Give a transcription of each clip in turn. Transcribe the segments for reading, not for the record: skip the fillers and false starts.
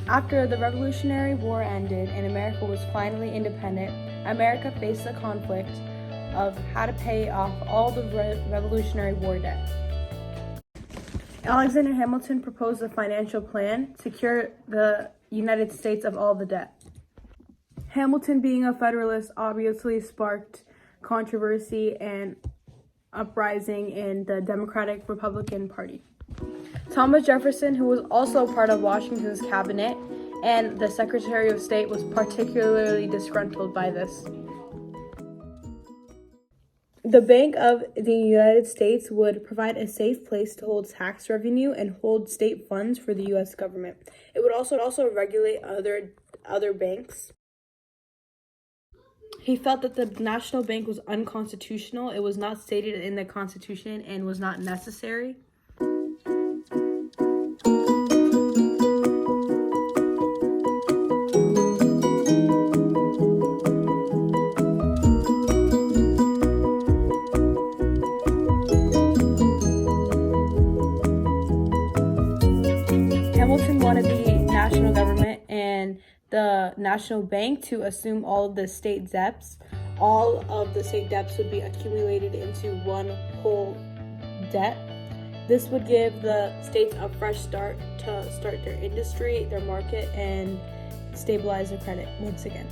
After the Revolutionary War ended and America was finally independent, America faced the conflict of how to pay off all the Revolutionary War debt. Alexander Hamilton proposed a financial plan to cure the United States of all the debt. Hamilton, being a Federalist, obviously sparked controversy and uprising in the Democratic Republican Party. Thomas Jefferson, who was also part of Washington's cabinet and the Secretary of State, was particularly disgruntled by this. The Bank of the United States would provide a safe place to hold tax revenue and hold state funds for the U.S. government. It would also regulate other banks. He felt that the national bank was unconstitutional. It was not stated in the Constitution and was not necessary. Hamilton wanted the national government and the national bank to assume all of the state debts. All of the state debts would be accumulated into one whole debt. This would give the states a fresh start to start their industry, their market, and stabilize their credit once again.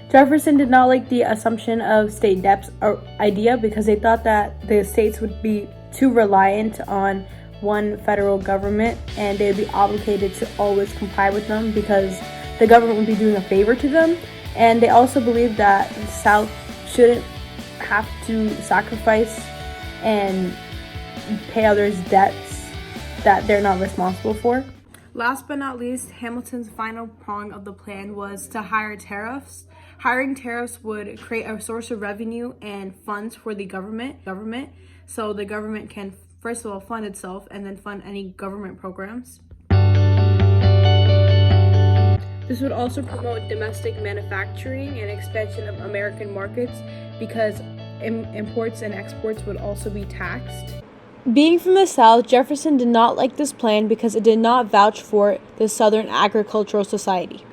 Jefferson did not like the assumption of state debts idea because they thought that the states would be too reliant on one federal government and they'd be obligated to always comply with them because the government would be doing a favor to them. And they also believed that the South shouldn't have to sacrifice and pay others debts that they're not responsible for. Last but not least, Hamilton's final prong of the plan was to hire tariffs. Hiring tariffs would create a source of revenue and funds for the government, so the government can first of all fund itself and then fund any government programs. This would also promote domestic manufacturing and expansion of American markets because imports and exports would also be taxed. Being from the South, Jefferson did not like this plan because it did not vouch for the Southern agricultural society.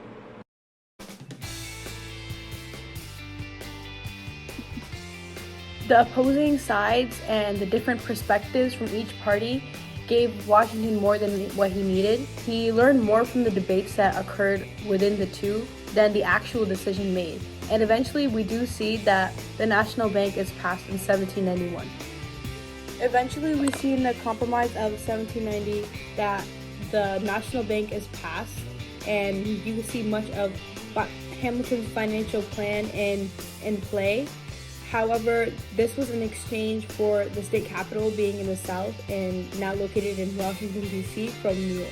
The opposing sides and the different perspectives from each party gave Washington more than what he needed. He learned more from the debates that occurred within the two than the actual decision made. And eventually we do see that the National Bank is passed in 1791. Eventually we see in the Compromise of 1790 that the National Bank is passed and you see much of Hamilton's financial plan in play. However, this was in exchange for the state capital being in the South and now located in Washington, D.C. from New York.